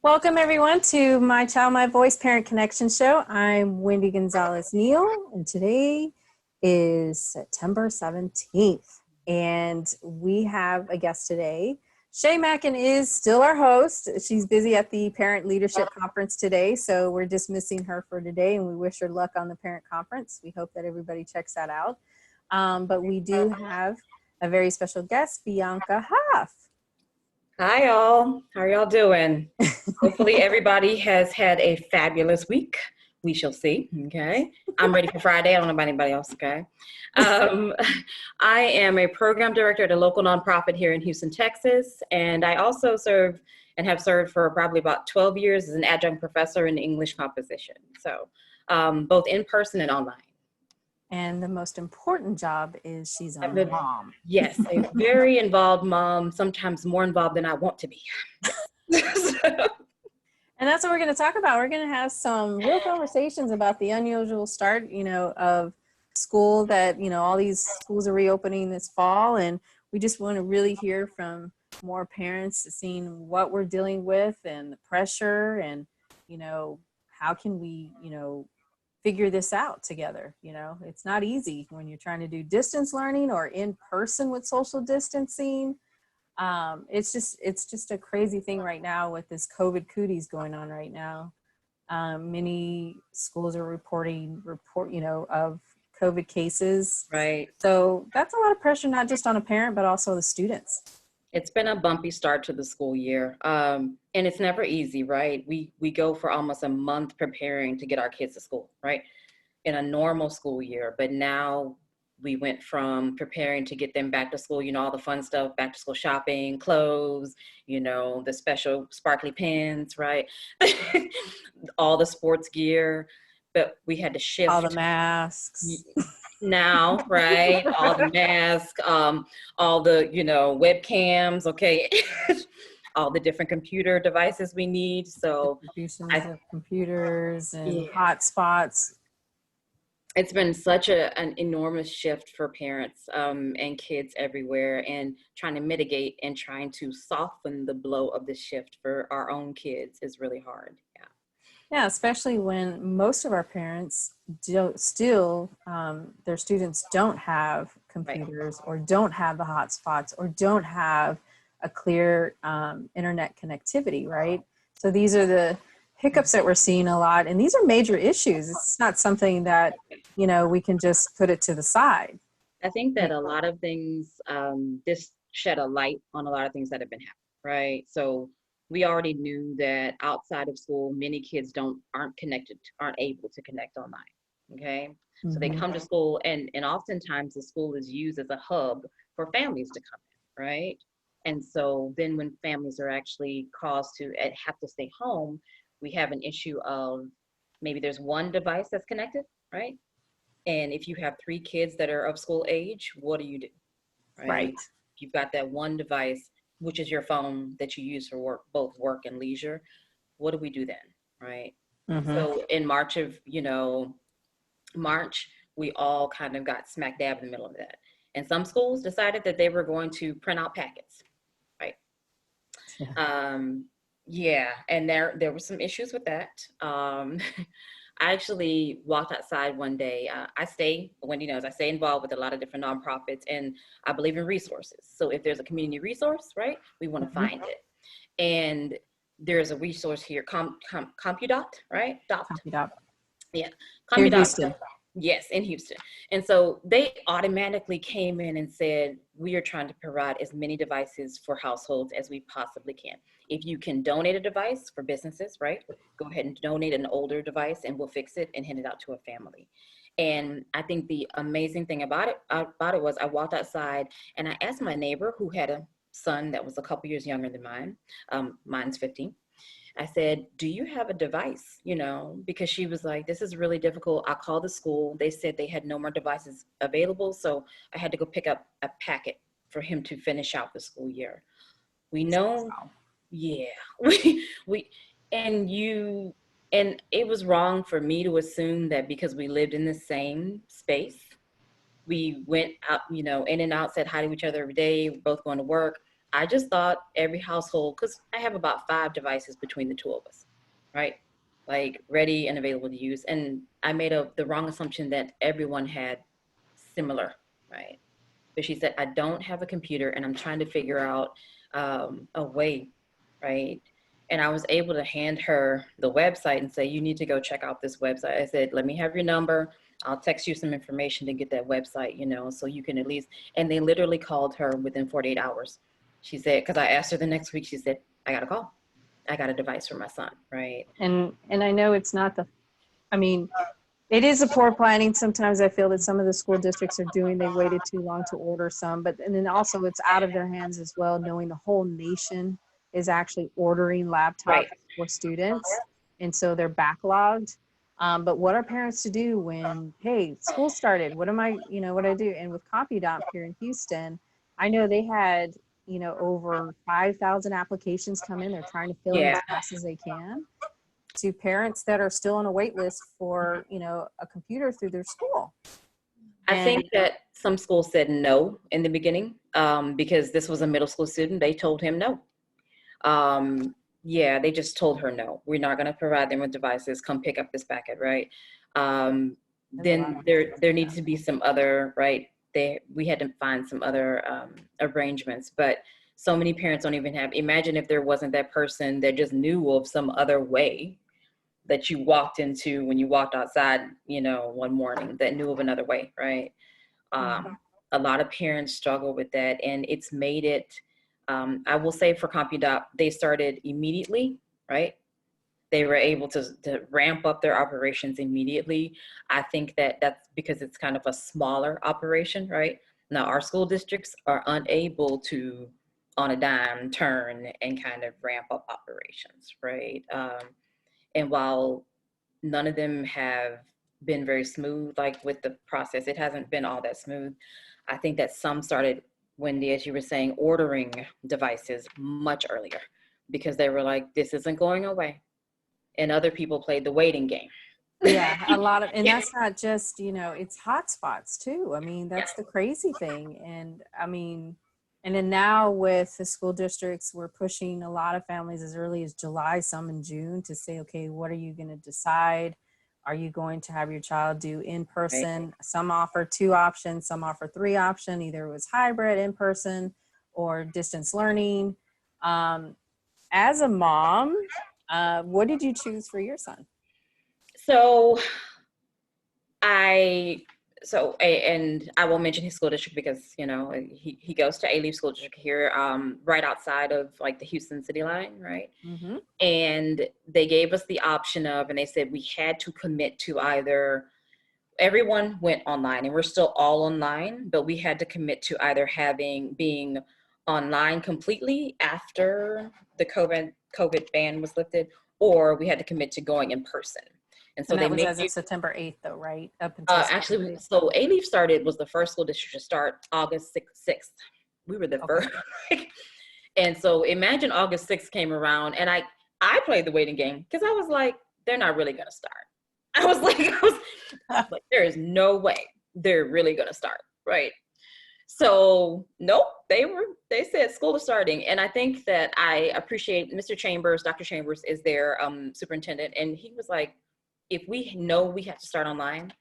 Welcome everyone to My Child, My Voice Parent Connection Show. I'm Wendy Gonzalez-Neal, and today is September 17th. And we have a guest today. Shay Mackin is still our host. She's busy at the Parent Leadership Conference today, so we're dismissing her for today, and we wish her luck on the parent conference. We hope that everybody checks that out. But we do have a very special guest, Bianca Huff. Hi, all. How are y'all doing? Hopefully everybody has had a fabulous week. We shall see, okay? I'm ready for Friday. I don't know about anybody else, okay? I am a program director at a local nonprofit here in Houston, Texas, and I also serve and have served for probably about 12 years as an adjunct professor in English composition. So both in person and online. And the most important job is she's a mom. Yes, a very involved mom, sometimes more involved than I want to be. And that's what we're going to talk about. We're going to have some real conversations about the unusual start, of school that, all these schools are reopening this fall. And we just want to really hear from more parents, seeing what we're dealing with and the pressure and, how can we, figure this out together. It's not easy when you're trying to do distance learning or in person with social distancing. It's just a crazy thing right now with this COVID cooties going on right now. Many schools are reporting of COVID cases. Right. So that's a lot of pressure, not just on a parent, but also the students. It's been a bumpy start to the school year. And it's never easy, right? We go for almost a month preparing to get our kids to school, right? In a normal school year. But now we went from preparing to get them back to school, all the fun stuff, back to school shopping, clothes, the special sparkly pens, right? All the sports gear. But we had to shift. All the masks. Now, right? All the masks, all the, webcams, okay? All the different computer devices we need. So computers and hotspots. It's been such an enormous shift for parents and kids everywhere, and trying to mitigate and trying to soften the blow of the shift for our own kids is really hard. Yeah. Yeah, especially when most of our parents their students don't have computers, right, or don't have the hotspots or don't have a clear internet connectivity, right? So these are the hiccups that we're seeing a lot, and these are major issues. It's not something that, we can just put it to the side. I think that a lot of things, this shed a light on a lot of things that have been happening, right? So we already knew that outside of school, many kids aren't able to connect online, okay? Mm-hmm. So they come to school, and oftentimes the school is used as a hub for families to come in, right? And so then when families are actually caused to have to stay home, we have an issue of maybe there's one device that's connected, right? And if you have 3 kids that are of school age, what do you do? Right. You've got that one device, which is your phone that you use for work, both work and leisure. What do we do then, right? Mm-hmm. So in March, we all kind of got smack dab in the middle of that. And some schools decided that they were going to print out packets, right? Yeah. And there were some issues with that. I actually walked outside one day. Wendy knows, I stay involved with a lot of different nonprofits, and I believe in resources. So if there's a community resource, right, we want to find it. And there's a resource here, Compudot, right? Compudot. Yeah. Compudot. Yes, in Houston. And so they automatically came in and said, we are trying to provide as many devices for households as we possibly can. If you can donate a device for businesses, right? Go ahead and donate an older device and we'll fix it and hand it out to a family. And I think the amazing thing about it was I walked outside and I asked my neighbor who had a son that was a couple years younger than mine. Mine's 15. I said, do you have a device? Because she was like, this is really difficult. I called the school. They said they had no more devices available. So I had to go pick up a packet for him to finish out the school year. We know, wow. Yeah, and it was wrong for me to assume that because we lived in the same space, we went out, in and out, said hi to each other every day, both going to work. I just thought every household, because I have about 5 devices between the two of us, right? Like ready and available to use. And I made the wrong assumption that everyone had similar, right? But she said, I don't have a computer and I'm trying to figure out a way, right? And I was able to hand her the website and say, you need to go check out this website. I said, let me have your number. I'll text you some information to get that website, so you can at least, and they literally called her within 48 hours. She said, because I asked her the next week, she said, I got a call. I got a device for my son, right? And I know it's not I mean, it is a poor planning. Sometimes I feel that some of the school districts are doing, they waited too long to order some, and then also it's out of their hands as well, knowing the whole nation is actually ordering laptops Right. for students. And so they're backlogged. But what are parents to do when, hey, school started? What what do I do? And with CompuDomp here in Houston, I know they had, over 5,000 applications come in. They're trying to fill them as Yeah. fast as they can, to parents that are still on a wait list for, a computer through their school. I think that some schools said no in the beginning because this was a middle school student. They told him no. Yeah, they just told her no. We're not going to provide them with devices. Come pick up this packet, right? Then there needs to be some other, right? We had to find some other arrangements, but so many parents don't even have. Imagine if there wasn't that person that just knew of some other way that you walked into when you walked outside, one morning, that knew of another way, right? A lot of parents struggle with that, and it's made it, I will say for CompuDoc, they started immediately, right? They were able to ramp up their operations immediately. I think that's because it's kind of a smaller operation, right? Now, our school districts are unable to, on a dime, turn and kind of ramp up operations, right? And while none of them have been very smooth, like with the process, it hasn't been all that smooth. I think that some started, Wendy, as you were saying, ordering devices much earlier because they were like, this isn't going away. And other people played the waiting game. Yeah, a lot of, and that's not just, it's hotspots too. I mean, that's the crazy thing. And I mean, and then now with the school districts, we're pushing a lot of families as early as July, some in June, to say, okay, what are you going to decide? Are you going to have your child do in person? Right. Some offer 2 options, some offer 3 options. Either it was hybrid, in person, or distance learning. As a mom, what did you choose for your son? So and I won't mention his school district because, he goes to A-Leaf School District here, right outside of like the Houston city line, right? Mm-hmm. And they gave us the option of, and they said we had to commit to either, everyone went online and we're still all online, but we had to commit to either being online completely after the COVID ban was lifted, or we had to commit to going in person. And so that was as of September 8th, though, right? Up until actually, so A-Leaf was the first school district to start August 6th. We were the first. And so imagine August 6th came around, and I played the waiting game because I was like, they're not really going to start. I was like, there is no way they're really going to start, right? So nope, they said school is starting. And I think that I appreciate Mr. Chambers, Dr. Chambers is their superintendent, and he was like, if we know we have to start online,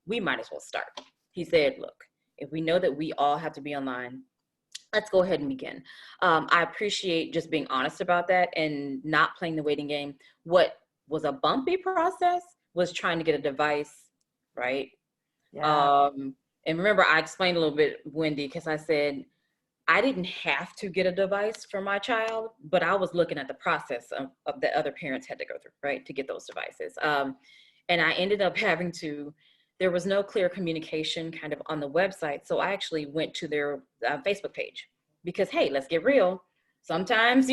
we might as well start. He said, look, if we know that we all have to be online, let's go ahead and begin. I appreciate just being honest about that and not playing the waiting game. What was a bumpy process was trying to get a device, right? Yeah. And remember, I explained a little bit, Wendy, because I said, I didn't have to get a device for my child, but I was looking at the process of that other parents had to go through, right, to get those devices. And I ended up having to, there was no clear communication kind of on the website. So I actually went to their Facebook page because, hey, let's get real. Sometimes,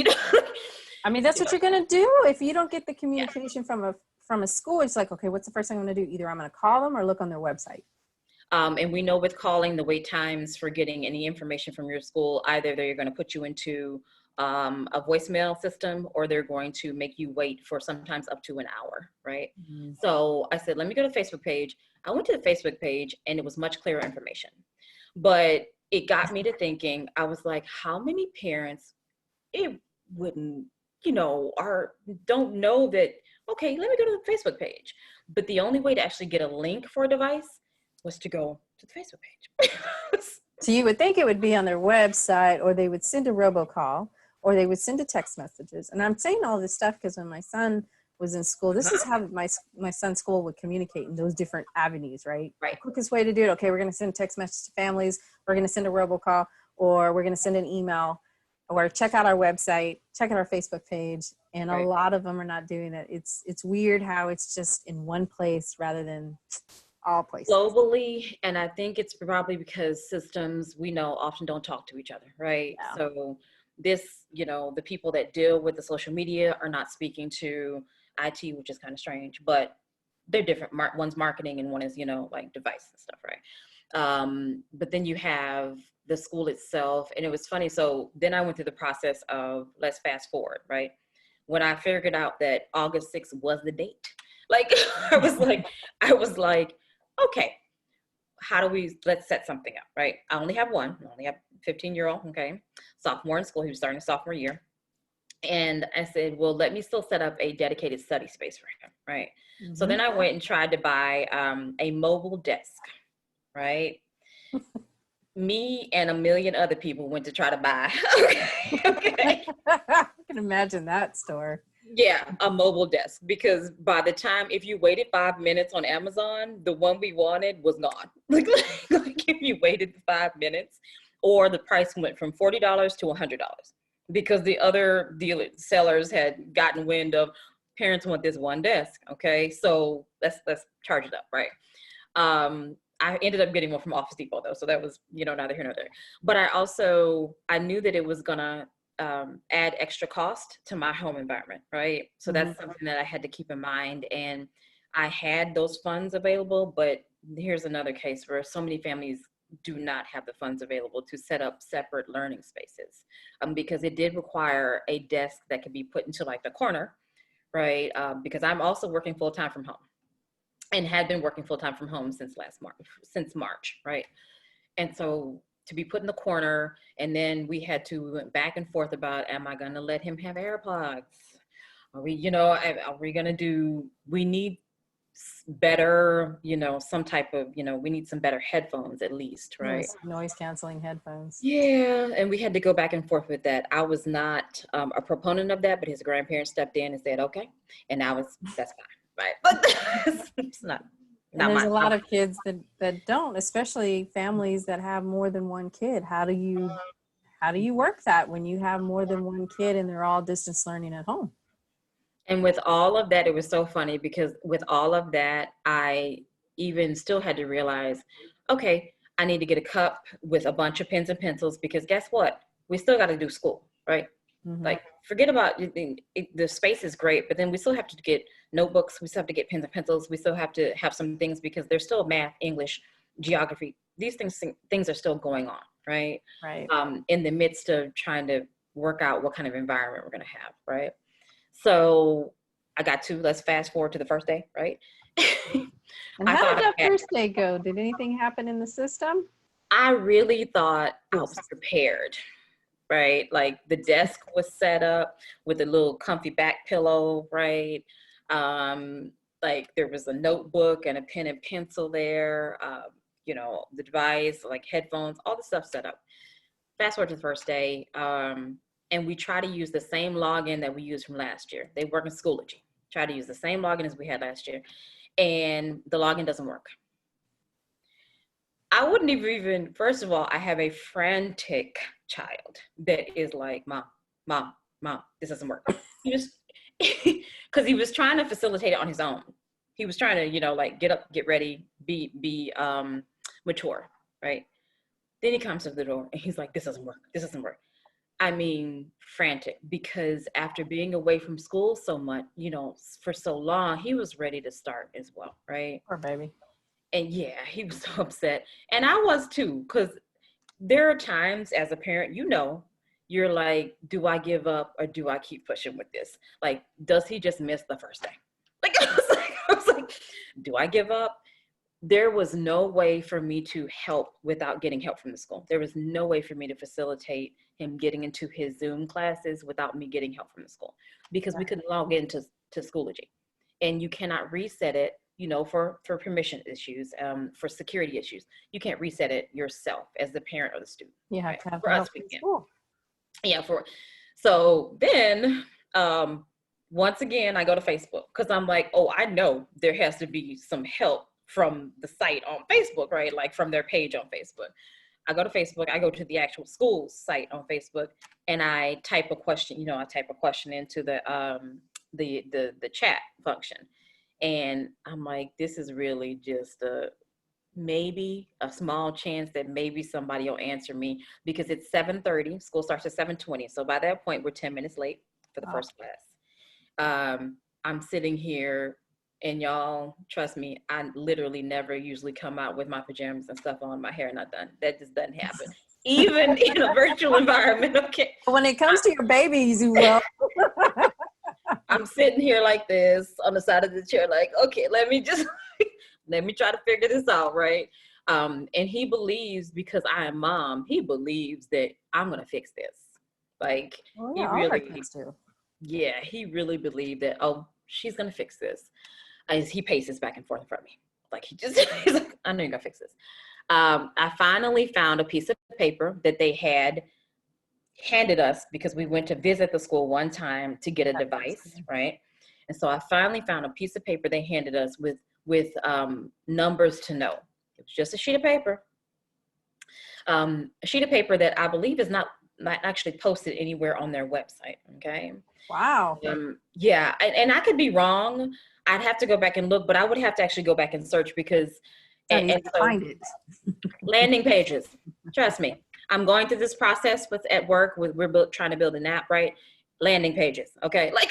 I mean, that's what you're going to do. If you don't get the communication from a school, it's like, okay, what's the first thing I'm going to do? Either I'm going to call them or look on their website. And we know with calling, the wait times for getting any information from your school, either they're going to put you into a voicemail system or they're going to make you wait for sometimes up to an hour, right? Mm-hmm. So I said, let me go to the Facebook page. I went to the Facebook page and it was much clearer information. But it got me to thinking. I was like, how many parents it wouldn't, don't know that, okay, let me go to the Facebook page. But the only way to actually get a link for a device was to go to the Facebook page. So you would think it would be on their website, or they would send a robocall, or they would send a text messages. And I'm saying all this stuff because when my son was in school, this is how my son's school would communicate in those different avenues, right? Right. The quickest way to do it, okay, we're going to send a text message to families, we're going to send a robocall, or we're going to send an email, or check out our website, check out our Facebook page. And a lot of them are not doing that. It's weird how it's just in one place rather than all places. Globally, and I think it's probably because systems, we know, often don't talk to each other, right? No. So this, the people that deal with the social media are not speaking to IT, which is kind of strange, but they're different. One's marketing and one is, like device and stuff, right? But then you have the school itself, and it was funny. So then I went through the process of, let's fast forward, right? When I figured out that August 6th was the date, like, I was like, okay, let's set something up, right? I only have one. I only have a 15-year-old, okay, sophomore in school. He was starting his sophomore year. And I said, well, let me still set up a dedicated study space for him, right? Mm-hmm. So then I went and tried to buy a mobile desk, right? Me and a million other people went to try to buy. Okay. I can imagine that store. Yeah, a mobile desk, because by the time, if you waited 5 minutes on Amazon, the one we wanted was gone. Like if you waited 5 minutes, or the price went from $40 to $100 because the other sellers had gotten wind of, parents want this one desk. Okay, so let's charge it up, right? I ended up getting one from Office Depot though, so that was neither here nor there. But I knew that it was gonna add extra cost to my home environment, right? So that's something that I had to keep in mind. And I had those funds available, but here's another case where so many families do not have the funds available to set up separate learning spaces, because it did require a desk that could be put into like the corner, right? Because I'm also working full-time from home and had been working full-time from home since March, right? And so to be put in the corner, and then we went back and forth about, am I going to let him have AirPods? Are we going to we need better, some type of, we need some better headphones at least, right? Noise canceling headphones. Yeah. And we had to go back and forth with that. I was not a proponent of that, but his grandparents stepped in and said, okay. And that's fine, right? But it's not. And there's a lot of kids that don't, especially families that have more than one kid. How do you work that when you have more than one kid and they're all distance learning at home? And with all of that, it was so funny because with all of that, I even still had to realize, okay, I need to get a cup with a bunch of pens and pencils, because guess what? We still got to do school, right? Mm-hmm. Like, forget about the space is great, but then we still have to get notebooks. We still have to get pens and pencils. We still have to have some things, because there's still math, English, geography. These things are still going on, right? Right. In the midst of trying to work out what kind of environment we're going to have, right? So let's fast forward to the first day, right? And how did that first day go? Did anything happen in the system? I really thought I was prepared. Right? Like the desk was set up with a little comfy back pillow, right? Like there was a notebook and a pen and pencil there, the device, like headphones, all the stuff set up. Fast forward to the first day, and we try to use the same login that we used from last year. They work in Schoology. Try to use the same login as we had last year, and the login doesn't work. I wouldn't even, first of all, I have a frantic child that is like, mom, this doesn't work. Because he was trying to facilitate it on his own. He was trying to, like get up, get ready, be mature, right? Then he comes to the door and he's like, this doesn't work. I mean, frantic, because after being away from school so much, for so long, he was ready to start as well, right? Poor baby. And yeah, he was so upset. And I was too, because there are times as a parent, you're like, do I give up or do I keep pushing with this? Like, does he just miss the first day? Like, I was like, do I give up? there was no way for me to help without getting help from the school. There was no way for me to facilitate him getting into his Zoom classes without me getting help from the school, because we couldn't log into Schoology, and you cannot reset it, you know, for permission issues, for security issues. You can't reset it yourself as the parent or the student. You have right? to have For help us, we from can. school. Yeah, so then once again I go to Facebook, because I'm like, oh, I know there has to be some help from the site on Facebook, right? Like from their page on Facebook. I go to Facebook, I go to the actual school site on Facebook, and I type a question, you know, I type a question into the chat function. And I'm like, this is really just maybe a small chance that maybe somebody will answer me, because it's 7:30, school starts at 7:20. So by that point, we're 10 minutes late for the first class. I'm sitting here, and y'all, trust me, I literally never usually come out with my pajamas and stuff on, my hair not done. That just doesn't happen. Even in a virtual environment, okay? When it comes to your babies, you will. I'm sitting here like this on the side of the chair, like, okay, let me try to figure this out, right? And he believes, because I am mom, he believes that I'm gonna fix this. Like, Well, he yeah, all really, our kids do. yeah, he really believed that, oh, she's gonna fix this. As he paces back and forth in front of me, like he's like, I know you're gonna fix this. I finally found a piece of paper that they had handed us, because we went to visit the school one time to get a device, right? And so I finally found a piece of paper they handed us with numbers to know. It was just a sheet of paper. A sheet of paper that I believe is not actually posted anywhere on their website, okay? Wow. Yeah, and I could be wrong. I'd have to go back and look, but I would have to actually go back and search, because And so, find it. landing pages, trust me. I'm going through this process at work we're trying to build an app, right? Landing pages, okay? Like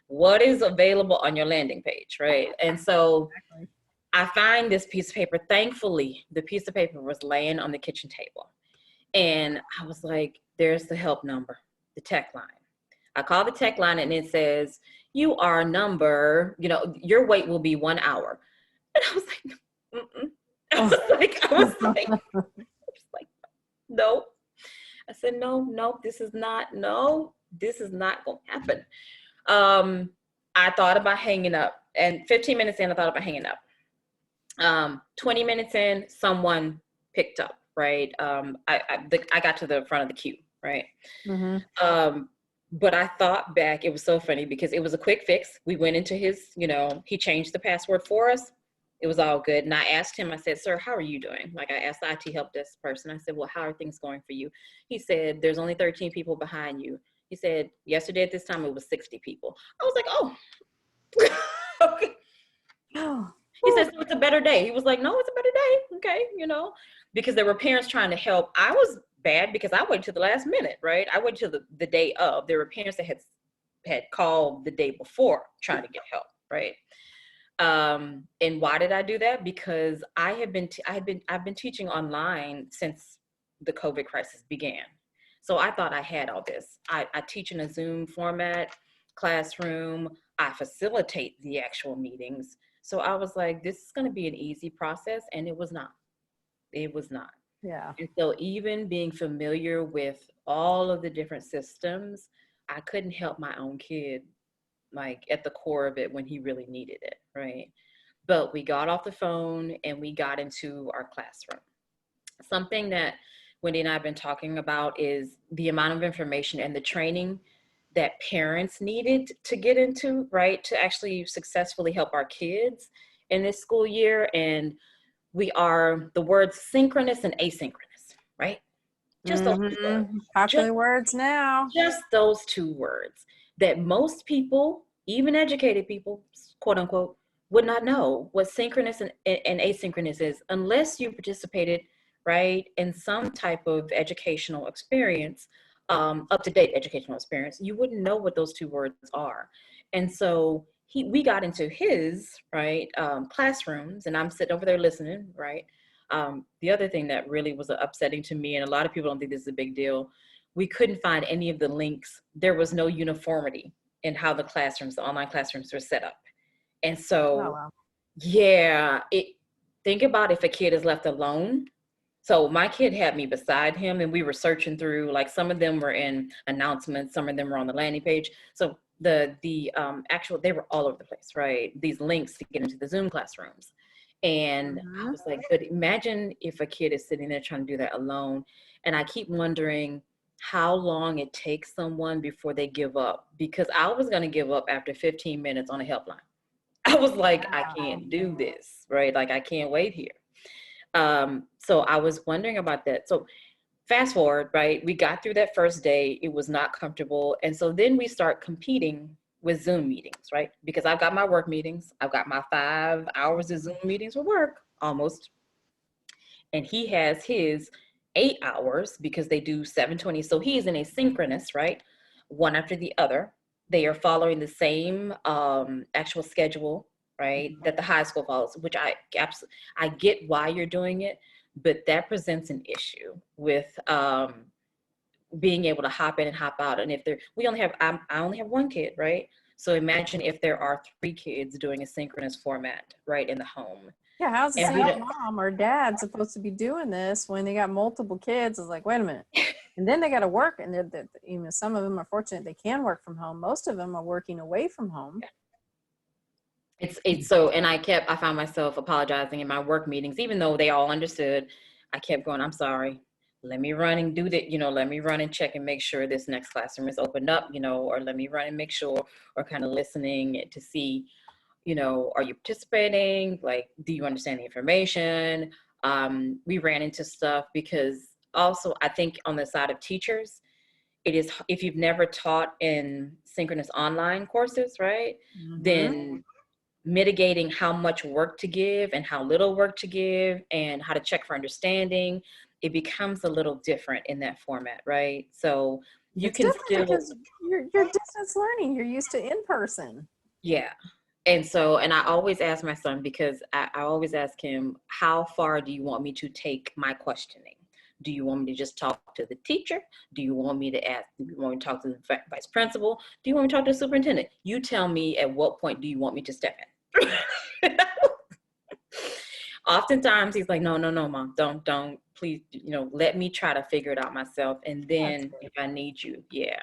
what is available on your landing page, right? And so Exactly. I find this piece of paper. Thankfully, the piece of paper was laying on the kitchen table. And I was like, there's the help number, the tech line. I call the tech line, and it says, you are number, you know, your wait will be 1 hour. And I was like, mm-mm. I was like, no. I said, no, this is not going to happen. I thought about hanging up, and 15 minutes in, I thought about hanging up. 20 minutes in, someone picked up, right? I got to the front of the queue, right? Mm-hmm. But I thought back, it was so funny, because it was a quick fix. We went into his, you know, he changed the password for us. It was all good. And I asked him, I said, sir, how are you doing? Like, I asked the IT help desk person. I said, well, how are things going for you? He said, there's only 13 people behind you. He said, yesterday at this time, it was 60 people. I was like, oh, okay. He said, so it's a better day. He was like, no, it's a better day. Okay. You know, because there were parents trying to help. I was bad because I waited to the last minute, right? I waited till the day of. There were parents that had called the day before trying to get help, right? And why did I do that? Because I've been teaching online since the COVID crisis began. So I thought I had all this. I teach in a Zoom format, classroom. I facilitate the actual meetings. So I was like, this is going to be an easy process. And it was not. It was not. Yeah. And so even being familiar with all of the different systems, I couldn't help my own kid, like at the core of it, when he really needed it, right? But we got off the phone and we got into our classroom. Something that Wendy and I have been talking about is the amount of information and the training that parents needed to get into, right? To actually successfully help our kids in this school year. And we are the words synchronous and asynchronous, right? Just those two words. Popular words now. Just those two words that most people, even educated people, quote unquote, would not know what synchronous and asynchronous is unless you participated, right, in some type of educational experience, up-to-date educational experience. You wouldn't know what those two words are. And so we got into his, right, classrooms, and I'm sitting over there listening, right? The other thing that really was upsetting to me, and a lot of people don't think this is a big deal, we couldn't find any of the links. There was no uniformity in how the online classrooms were set up. And so, Oh, wow. yeah, think about if a kid is left alone. So my kid had me beside him and we were searching through, like some of them were in announcements, some of them were on the landing page. So the actual, they were all over the place, right? These links to get into the Zoom classrooms. And I was like, but imagine if a kid is sitting there trying to do that alone. And I keep wondering how long it takes someone before they give up, because I was going to give up after 15 minutes on a helpline. I was like, I can't do this, right? Like I can't wait here. So I was wondering about that. So fast forward, right? We got through that first day. It was not comfortable. And so then we start competing with Zoom meetings, right? Because I've got my work meetings. I've got my 5 hours of Zoom meetings for work almost. And he has his 8 hours because they do 720. So he's in asynchronous, right? One after the other. They are following the same actual schedule, right, that the high school follows, which I get why you're doing it, but that presents an issue with being able to hop in and hop out. And if I only have 1 kid, right? So imagine if there are 3 kids doing a synchronous format, right, in the home. Yeah, how's a single mom or dad supposed to be doing this when they got multiple kids? It's like, wait a minute. And then they got to work, and some of them are fortunate they can work from home. Most of them are working away from home. It's so, and I found myself apologizing in my work meetings, even though they all understood. I kept going, I'm sorry. Let me run and do that, let me run and check and make sure this next classroom is opened up, or let me run and make sure, or kind of listening to see, are you participating? Like, do you understand the information? We ran into stuff because also I think on the side of teachers, it is, if you've never taught in synchronous online courses, right, then mitigating how much work to give and how little work to give and how to check for understanding, it becomes a little different in that format, right? So you can still, because you're distance learning, you're used to in person. Yeah. And so, and I always ask my son, because I always ask him, how far do you want me to take my questioning? Do you want me to just talk to the teacher? Do you want me to talk to the vice principal? Do you want me to talk to the superintendent? You tell me at what point do you want me to step in? Oftentimes he's like, no, mom, don't, please, let me try to figure it out myself. And then if I need you, yeah.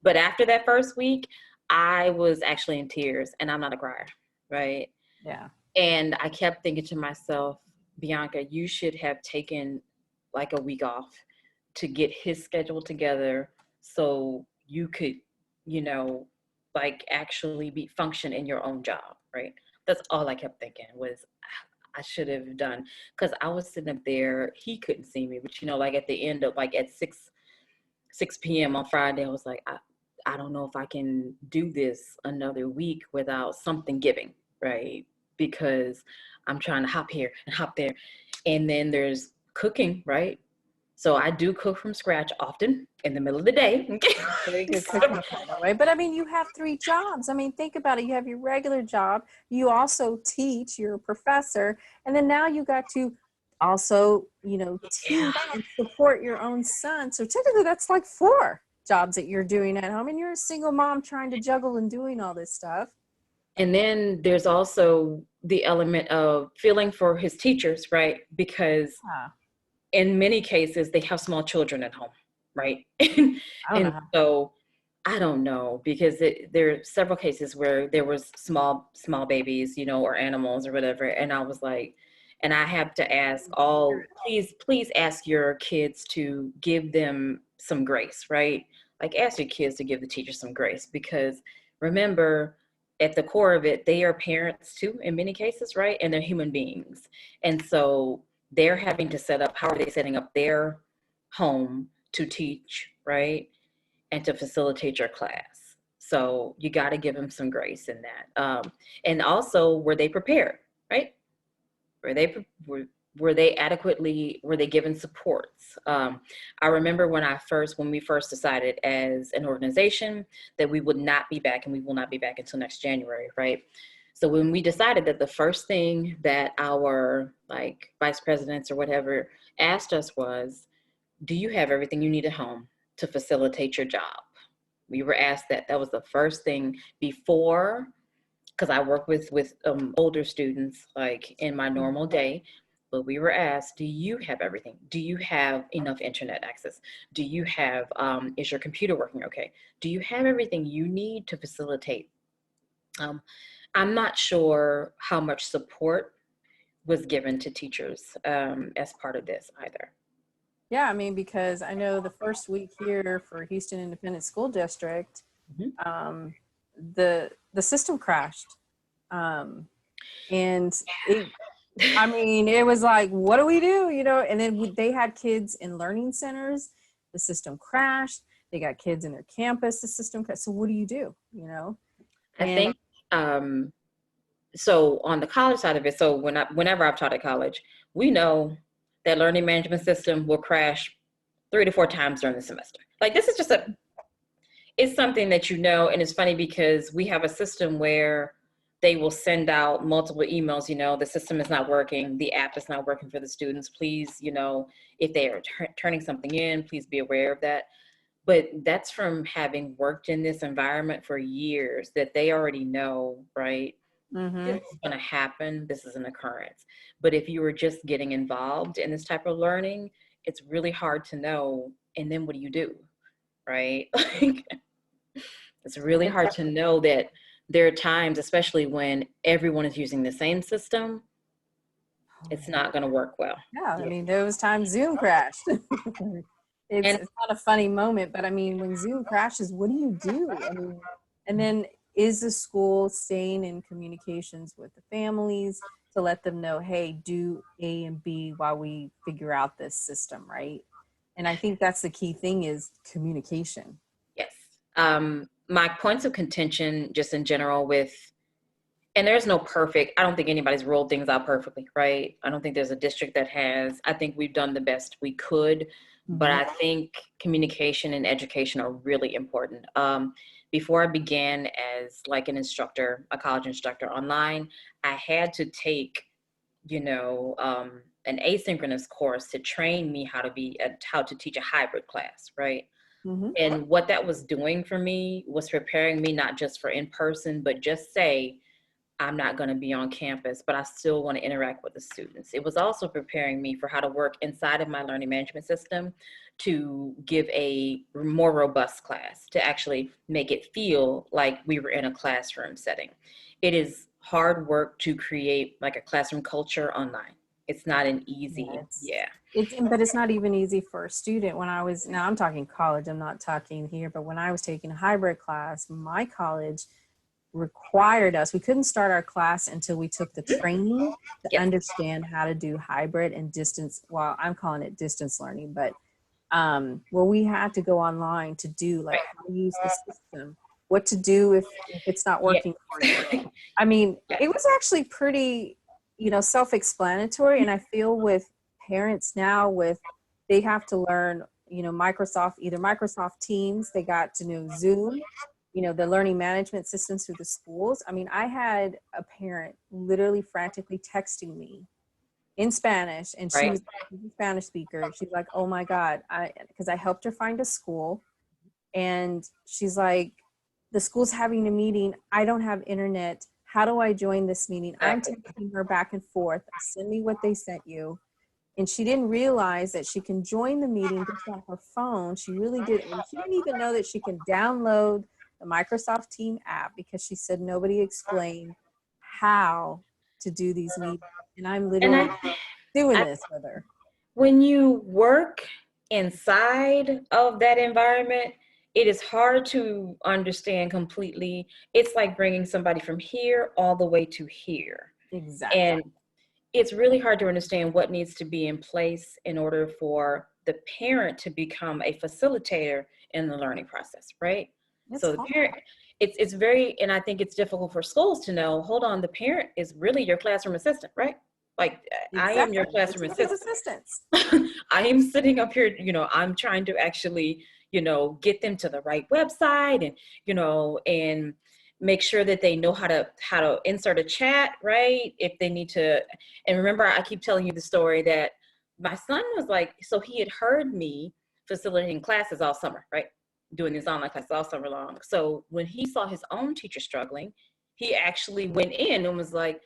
But after that first week, I was actually in tears, and I'm not a crier, right? Yeah. And I kept thinking to myself, Bianca, you should have taken like a week off to get his schedule together so you could, like actually function in your own job, right? That's all I kept thinking was I should have done, because I was sitting up there, he couldn't see me, but like at the end of like at 6 p.m. on Friday, I was like, I don't know if I can do this another week without something giving, right? Because I'm trying to hop here and hop there. And then there's cooking, right? So I do cook from scratch often in the middle of the day. Right. But I mean, you have 3 jobs. I mean, think about it. You have your regular job. You also teach, you're a professor. And then now you got to also, teach and support your own son. So technically that's like 4 jobs that you're doing at home, and you're a single mom trying to juggle and doing all this stuff. And then there's also the element of feeling for his teachers, right? Because in many cases they have small children at home, right? So I don't know, because there are several cases where there was small babies, or animals or whatever. And I was like, and I have to ask please ask your kids to give them some grace, right? Like, ask your kids to give the teacher some grace, because remember, at the core of it, they are parents too, in many cases, right? And they're human beings. And so they're having to how are they setting up their home to teach, right? And to facilitate your class. So you got to give them some grace in that. And also, were they prepared, right? Were they given supports? I remember when we first decided as an organization that we would not be back, and we will not be back until next January, right? So when we decided that, the first thing that our vice presidents or whatever asked us was, do you have everything you need at home to facilitate your job? We were asked that. That was the first thing before because I work with older students like in my normal day. But we were asked, do you have everything? Do you have enough internet access? Do you have, is your computer working okay? Do you have everything you need to facilitate? I'm not sure how much support was given to teachers as part of this either. Yeah, I mean, because I know the first week here for Houston Independent School District, Mhm. the system crashed, and it. I mean, it was like, what do we do? You know, and then they had kids in learning centers. The system crashed. They got kids in their campus. The system crashed. So what do you do? You know, I and think so on the college side of it. So whenever I've taught at college, we know that learning management system will crash 3 to 4 times during the semester. Like this is just it's something that you know, and it's funny because we have a system where they will send out multiple emails, you know, the system is not working, the app is not working for the students. Please, you know, if they are turning something in, please be aware of that. But that's from having worked in this environment for years that they already know, right? This is going to happen. This is an occurrence. But if you were just getting involved in this type of learning, it's really hard to know. And then what do you do? Right? Like, it's really hard to know that there are times, especially when everyone is using the same system, it's not going to work well. yeah, I mean, there was times Zoom crashed. And It's not a funny moment, but I mean, when Zoom crashes, what do you do? I mean, and then is the school staying in communications with the families to let them know, hey, do A and B while we figure out this system, right? And I think that's the key thing is communication. yes, my points of contention just in general with, and there's no perfect, I don't think anybody's rolled things out perfectly, right? I don't think there's a district that has. I think we've done the best we could, but I think communication and education are really important. Before I began as like an instructor, a college instructor online, I had to take, you know, an asynchronous course to train me how to teach a hybrid class, right? And what that was doing for me was preparing me not just for in person, but just say, I'm not going to be on campus, but I still want to interact with the students. It was also preparing me for how to work inside of my learning management system to give a more robust class, to actually make it feel like we were in a classroom setting. It is hard work to create like a classroom culture online. It's not an easy, yeah. But it's not even easy for a student. When I was, now I'm talking college, I'm not talking here, but when I was taking a hybrid class, my college required us, we couldn't start our class until we took the training to Yes. understand how to do hybrid and distance, well, I'm calling it distance learning, but where we had to go online to do like how to use the system, what to do if it's not working for you. I mean, it was actually pretty, you know, self-explanatory. And I feel with parents now they have to learn, you know, either Microsoft Teams, they got to know Zoom, you know, the learning management systems through the schools. I mean, I had a parent literally frantically texting me in Spanish, and she was a Spanish speaker. She's like, oh my God, because I helped her find a school. And she's like, the school's having a meeting. I don't have internet. How do I join this meeting? I'm texting her back and forth. Send me what they sent you. And she didn't realize that she can join the meeting just on her phone. She really didn't. And she didn't even know that she can download the Microsoft Team app because she said nobody explained how to do these meetings. And I'm literally doing this with her. When you work inside of that environment, it is hard to understand completely. It's like bringing somebody from here all the way to here. Exactly. And it's really hard to understand what needs to be in place in order for the parent to become a facilitator in the learning process, right? So the parent, it's very, and I think it's difficult for schools to know, hold on, the parent is really your classroom assistant, right? Like I am your classroom assistant. I am sitting up here, you know, I'm trying to actually, you know, get them to the right website and, you know, and make sure that they know how to insert a chat, right? If they need to. And remember, I keep telling you the story that my son was like, so he had heard me facilitating classes all summer, right? Doing these online classes all summer long. So when he saw his own teacher struggling, he actually went in and was like,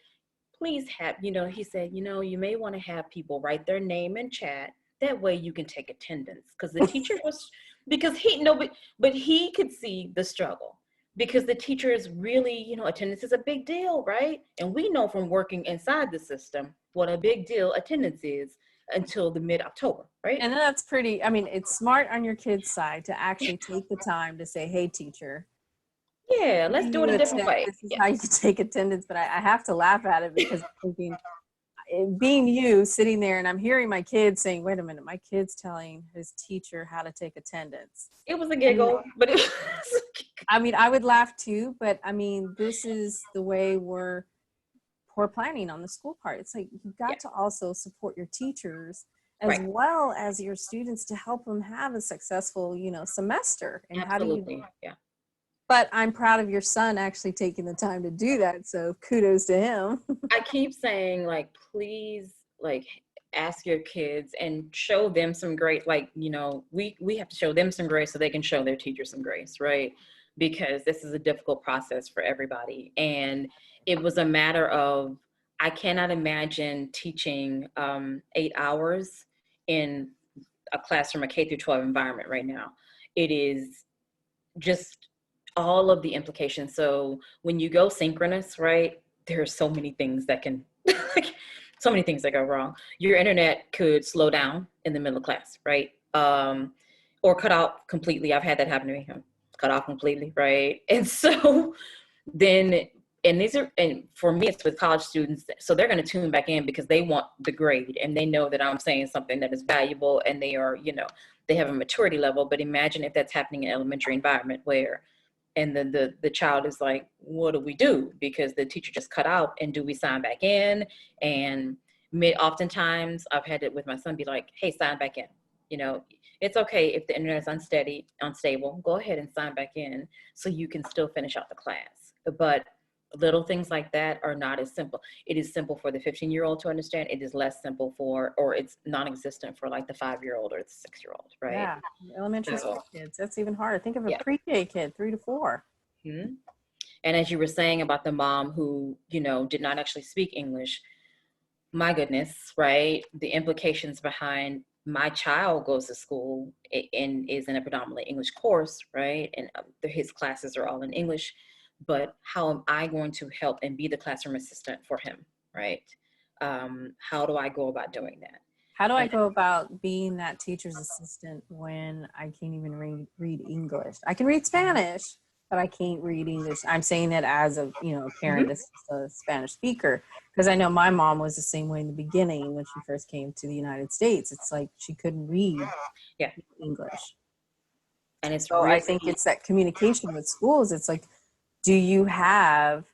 please have, he said, you may want to have people write their name in chat. That way you can take attendance. Because the teacher was, because he, no, but he could see the struggle. Because the teacher is really, attendance is a big deal, right? And we know from working inside the system what a big deal attendance is until the mid-October, right? And that's pretty, I mean, it's smart on your kids' side to actually take the time to say, hey, teacher, Yeah, let's do it a different way. This is how you take attendance. But I have to laugh at it because I'm thinking, being you sitting there and I'm hearing my kids saying, wait a minute, my kid's telling his teacher how to take attendance. It was a giggle, but it was I mean, I would laugh too, but I mean, this is the way we're poor planning on the school part. It's like, you've got to also support your teachers as well as your students to help them have a successful, semester. And absolutely. How do you, But I'm proud of your son actually taking the time to do that. So kudos to him. I keep saying, like, please, like, ask your kids and show them some grace. Like, we have to show them some grace so they can show their teachers some grace, right? Because this is a difficult process for everybody. And it was a matter of, I cannot imagine teaching 8 hours in a classroom, a K through 12 environment right now. It is just all of the implications. So when you go synchronous, right, there are so many things that can, so many things that go wrong. Your internet could slow down in the middle of class, right? Or cut out completely. I've had that happen to me. Cut off completely, right? And so then, and for me, it's with college students. So they're going to tune back in because they want the grade and they know that I'm saying something that is valuable and they are, they have a maturity level. But imagine if that's happening in an elementary environment where, and then the child is like, what do we do? Because the teacher just cut out, and do we sign back in? And oftentimes I've had it with my son be like, hey, sign back in. It's okay if the internet is unstable, go ahead and sign back in so you can still finish out the class. But little things like that are not as simple. It is simple for the 15-year-old to understand. It is less simple or it's non-existent for like the 5-year-old or the 6-year-old, right? Yeah, elementary school kids, that's even harder. Think of a pre-K kid, 3 to 4. Mm-hmm. And as you were saying about the mom who, did not actually speak English, my goodness, right? The implications behind my child goes to school and is in a predominantly English course, right? And his classes are all in English. But how am I going to help and be the classroom assistant for him, right? How do I go about doing that? How do I go about being that teacher's assistant when I can't even read English? I can read Spanish, but I can't read English. I'm saying it as a parent that's a Spanish speaker, because I know my mom was the same way in the beginning when she first came to the United States. It's like she couldn't read English. And it's so I think it's that communication with schools. It's like, do you have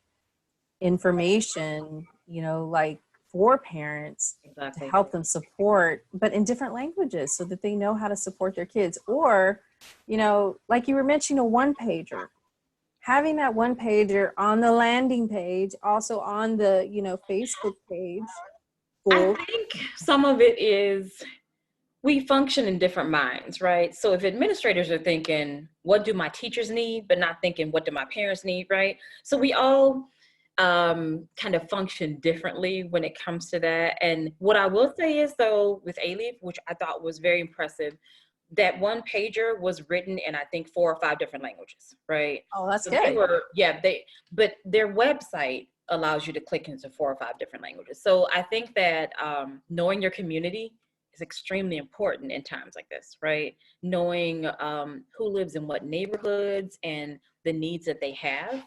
information, like for parents to help them support, but in different languages so that they know how to support their kids? Or, like you were mentioning, a one-pager. Having that one-pager on the landing page, also on the, Facebook page. I think some of it is we function in different minds, right? So if administrators are thinking, what do my teachers need, but not thinking, what do my parents need, right? So we all kind of function differently when it comes to that. And what I will say is, though, with A-Leaf, which I thought was very impressive, that one pager was written in, I think, 4 or 5 different languages, right? Oh, that's so good. But their website allows you to click into 4 or 5 different languages. So I think that knowing your community is extremely important in times like this, right? Knowing who lives in what neighborhoods and the needs that they have,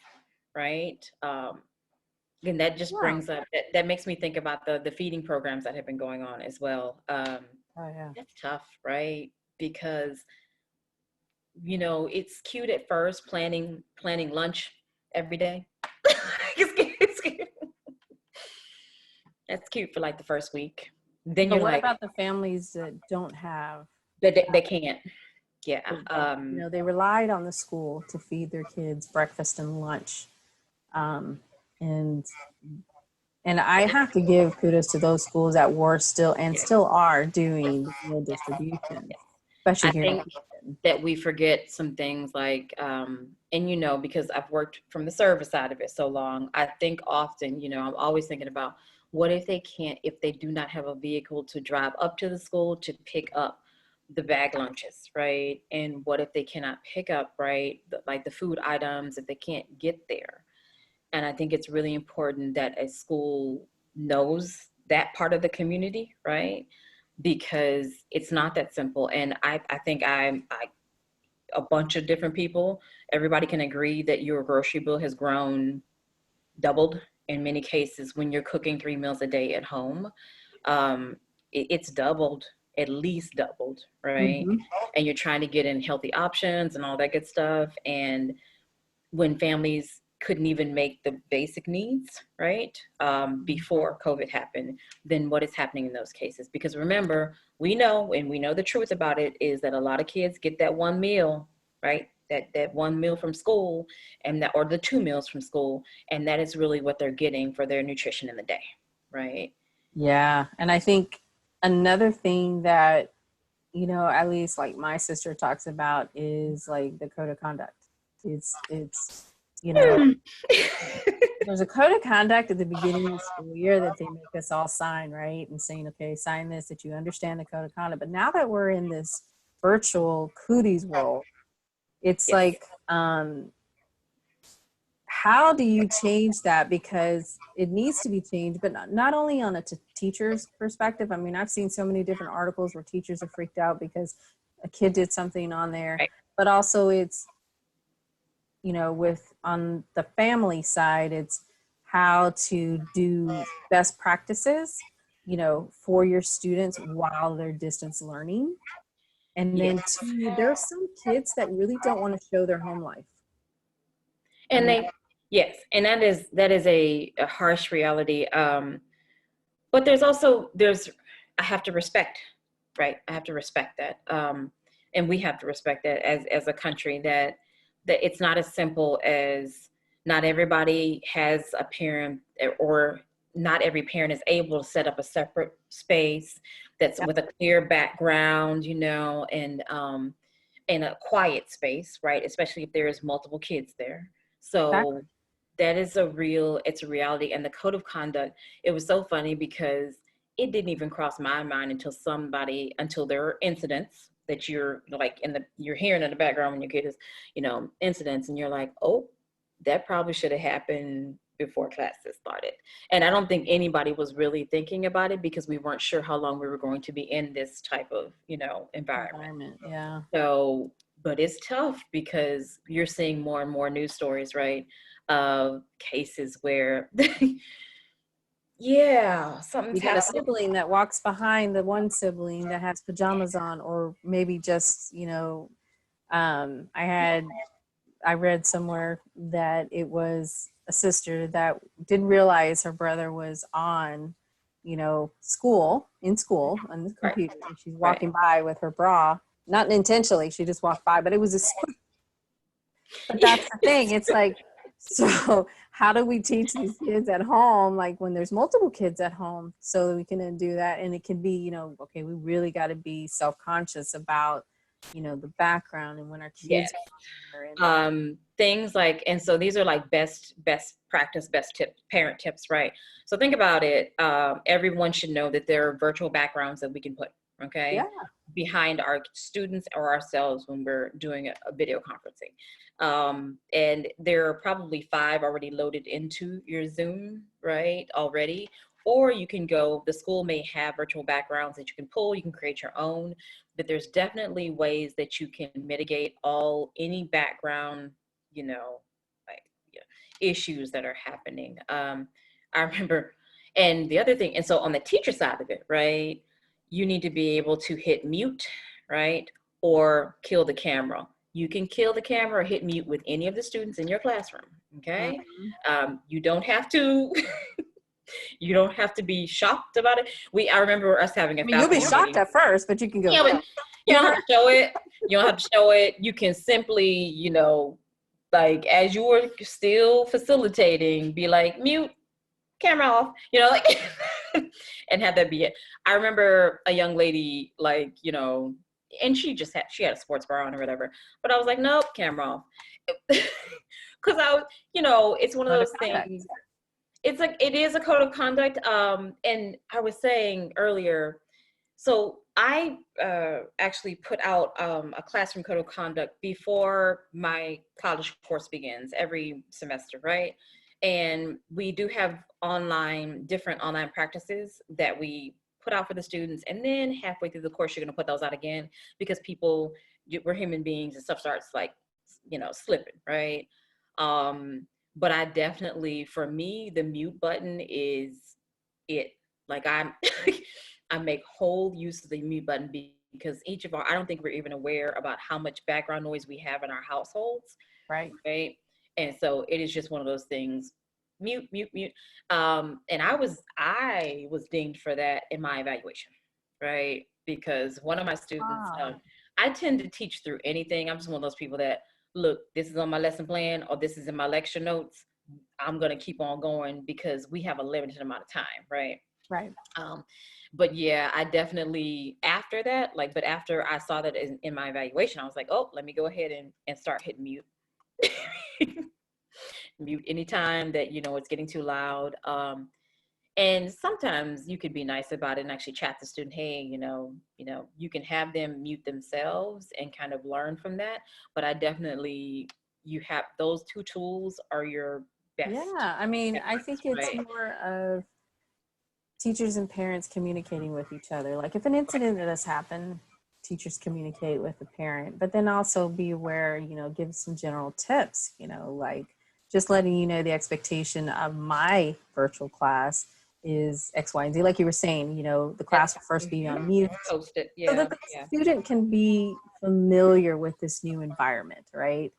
right? And that just brings up, that makes me think about the feeding programs that have been going on as well. That's tough, right? Because, it's cute at first, planning lunch every day. It's cute. That's cute for like the first week. Then but you're what like, about the families that don't have? They can't. Yeah. They relied on the school to feed their kids breakfast and lunch. And I have to give kudos to those schools that were still and still are doing meal distribution, especially here in Houston. that we forget some things like, and you know, because I've worked from the service side of it so long, I think often, you know, I'm always thinking about what if they do not have a vehicle to drive up to the school to pick up the bag lunches, right? And what if they cannot pick up, right, like the food items, if they can't get there? And I think it's really important that a school knows that part of the community, right? Because it's not that simple. And I think a bunch of different people, everybody can agree that your grocery bill has grown, doubled in many cases when you're cooking 3 meals a day at home. It's doubled, at least doubled, right? Mm-hmm. And you're trying to get in healthy options and all that good stuff. And when families couldn't even make the basic needs, right, before COVID happened, then what is happening in those cases? Because remember, we know the truth about it is that a lot of kids get that one meal, right? That one meal from school, or the 2 meals from school, and that is really what they're getting for their nutrition in the day, right? Yeah. And I think another thing that, you know, at least like my sister talks about is like the code of conduct. It's, you know, there's a code of conduct at the beginning of the school year that they make us all sign, right? And saying, okay, sign this, that you understand the code of conduct. But now that we're in this virtual cooties world, it's Yes. like, how do you change that? Because it needs to be changed, but not only on a teacher's perspective. I mean, I've seen so many different articles where teachers are freaked out because a kid did something on there, Right. but also it's, you know, with on the family side, it's how to do best practices, you know, for your students while they're distance learning. And then Yes. two, there are some kids that really don't want to show their home life. And yes, and that is a harsh reality. But I have to respect, right? I have to respect that. And we have to respect that as a country, that it's not as simple as not everybody has a parent, or not every parent is able to set up a separate space that's with a clear background, you know, and in a quiet space, right? Especially if there is multiple kids there. So Exactly. that is it's a reality. And the code of conduct, it was so funny because it didn't even cross my mind until there are incidents that you're like you're hearing in the background when your kid is, you know, incidents, and you're like, oh, that probably should have happened before classes started. And I don't think anybody was really thinking about it because we weren't sure how long we were going to be in this type of, you know, environment. Yeah. So, but it's tough because you're seeing more and more news stories, right, of cases where, yeah, something's You got a happening. sibling that walks behind the one sibling that has pajamas on, or maybe just, you know, I read somewhere that it was a sister that didn't realize her brother was on, you know, in school on the Right, computer, and she's right. walking by with her bra, not intentionally, she just walked by, but it was a squeak. But that's the thing. It's like, so how do we teach these kids at home, like when there's multiple kids at home, so that we can do that? And it can be, you know, okay, we really got to be self-conscious about, you know, the background and when our Yes. kids are and Things like, and so these are like best practice, best tips, parent tips, right? So think about it. Everyone should know that there are virtual backgrounds that we can put, okay, yeah, behind our students or ourselves when we're doing a video conferencing. And there are probably 5 already loaded into your Zoom, right, already. Or you can the school may have virtual backgrounds that you can pull, you can create your own, but there's definitely ways that you can mitigate any background, you know, like, you know, issues that are happening. I remember, and the other thing, and so on the teacher side of it, right, you need to be able to hit mute, right, or kill the camera. You can kill the camera or hit mute with any of the students in your classroom, okay? You don't have to, you don't have to be shocked about it. I remember us having a I mean, you'll be faculty shocked meeting. at first, but you can go. Yeah, but you don't have to show it. You don't have to show it. You can simply, you know, like as you were still facilitating, be like, mute, camera off, you know, like, and have that be it. I remember a young lady, like, you know, and she had a sports bra on or whatever, but I was like, nope, camera off. Because I was, it's one of Code of those conduct. things. It's like, it is a code of conduct. And I was saying earlier, so I actually put out a classroom code of conduct before my college course begins every semester, right? And we do have different online practices that we put out for the students. And then halfway through the course, you're going to put those out again, because we're human beings and stuff starts like, slipping, right? But I definitely, for me, the mute button is it. Like I make whole use of the mute button, because I don't think we're even aware about how much background noise we have in our households. Right. Right. And so it is just one of those things, mute, mute, mute. And I was dinged for that in my evaluation, right? Because one of my students, Wow. I tend to teach through anything. I'm just one of those people that, look, this is on my lesson plan or this is in my lecture notes. I'm going to keep on going because we have a limited amount of time, right? Right. But yeah, I definitely, after that, but after I saw that in my evaluation, I was like, oh, let me go ahead and start hitting mute. Mute anytime that, it's getting too loud. And sometimes you could be nice about it and actually chat the student, hey, you can have them mute themselves and kind of learn from that. But I definitely, you have those two tools are your best. Yeah. I mean, I efforts, think it's right? more of teachers and parents communicating with each other. Like if an incident does happen, teachers communicate with the parent, but then also be aware, give some general tips, like just letting you know the expectation of my virtual class is X, Y, and Z. Like you were saying, the class will first be on mute Post it. so Yeah. that the Yeah. student can be familiar with this new environment, right?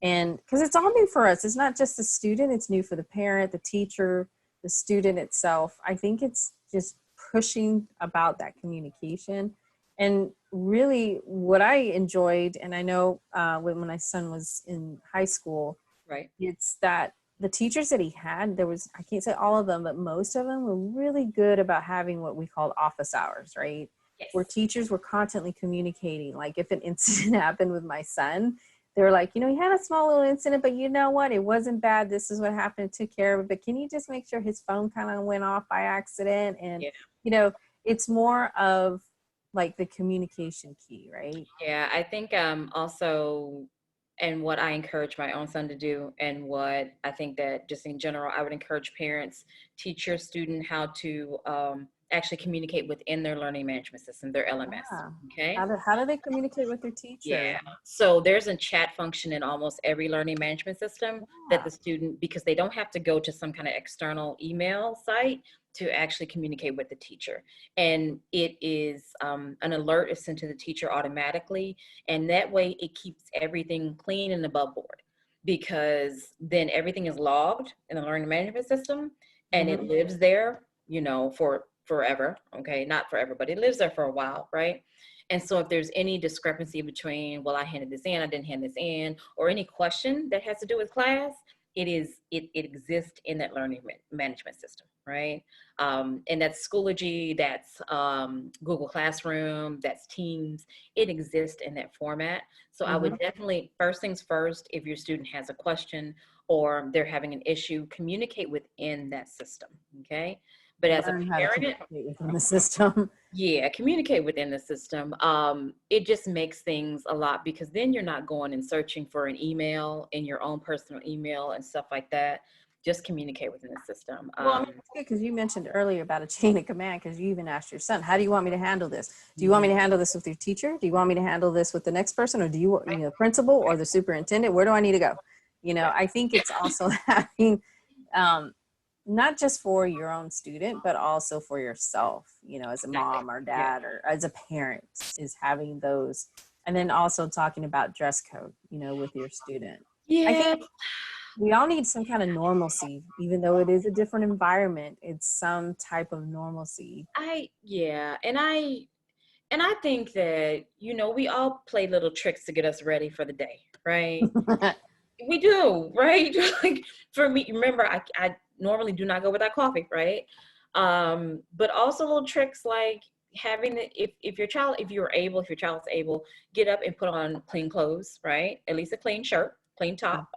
And because it's all new for us, it's not just the student, it's new for the parent, the teacher, the student itself. I think it's just pushing about that communication. And really, what I enjoyed, and I know when my son was in high school, Right. it's that the teachers that he had, I can't say all of them, but most of them were really good about having what we called office hours, right? Yes. Where teachers were constantly communicating. Like if an incident happened with my son, they were like, he had a small little incident, but you know what? It wasn't bad. This is what happened. Took care of it. But can you just make sure his phone kind of went off by accident? And, Yeah. It's more of like the communication key, right? Yeah, I think also, and what I encourage my own son to do, and what I think that just in general, I would encourage parents, teach your student how to actually communicate within their learning management system, their LMS. Yeah. Okay. How do they communicate with their teacher? Yeah. So there's a chat function in almost every learning management system that Yeah. the student, because they don't have to go to some kind of external email site to actually communicate with the teacher. And it is an alert is sent to the teacher automatically. And that way it keeps everything clean and above board, because then everything is logged in the learning management system and it lives there, for forever. Okay. Not forever, but it lives there for a while. Right. And so if there's any discrepancy between, well, I handed this in, I didn't hand this in, or any question that has to do with class, it exists in that learning management system, right? And that's Schoology, that's Google Classroom, that's Teams. It exists in that format. So I would definitely, first things first, if your student has a question or they're having an issue, communicate within that system, okay? But as a Learn how to parent, communicate within the system. yeah, communicate within the system. It just makes things a lot, because then you're not going and searching for an email in your own personal email and stuff like that. Just communicate within the system. Well, I mean, it's good because you mentioned earlier about a chain of command, because you even asked your son, how do you want me to handle this? Do you want me to handle this with your teacher? Do you want me to handle this with the next person? Or do you want, principal or the superintendent? Where do I need to go? I think it's also having, not just for your own student, but also for yourself, as a mom or dad or as a parent, is having those. And then also talking about dress code, with your student. Yeah. I think we all need some kind of normalcy, even though it is a different environment. It's some type of normalcy. And I think that, we all play little tricks to get us ready for the day, right? We do, right? Like for me, remember, I normally do not go without coffee, right? But also little tricks like, having the, if your child's able, get up and put on clean clothes, right? At least a clean shirt, clean top.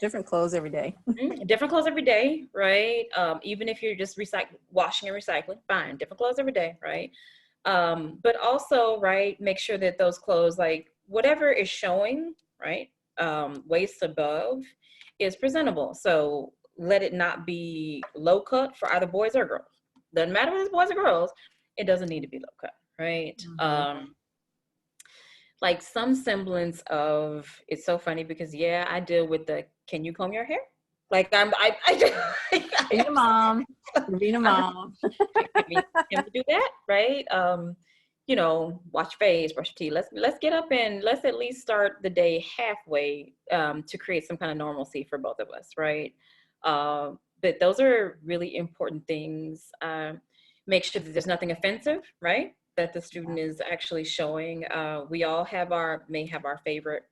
Different clothes every day. Different clothes every day, right? Even if you're just washing and recycling, fine. Different clothes every day, right? But also, right, make sure that those clothes, like whatever is showing, right, waist above, is presentable. So let it not be low cut for either boys or girls. Doesn't matter if it's boys or girls, it doesn't need to be low cut, right? Like some semblance of, it's so funny because yeah, I deal with the, can you comb your hair? Like Being a mom, being a mom. Can we do that, right? You know, wash your face, brush your teeth. Let's get up and let's at least start the day halfway, to create some kind of normalcy for both of us, right? But those are really important things. Make sure that there's nothing offensive, right? That the student is actually showing. We all may have our favorite,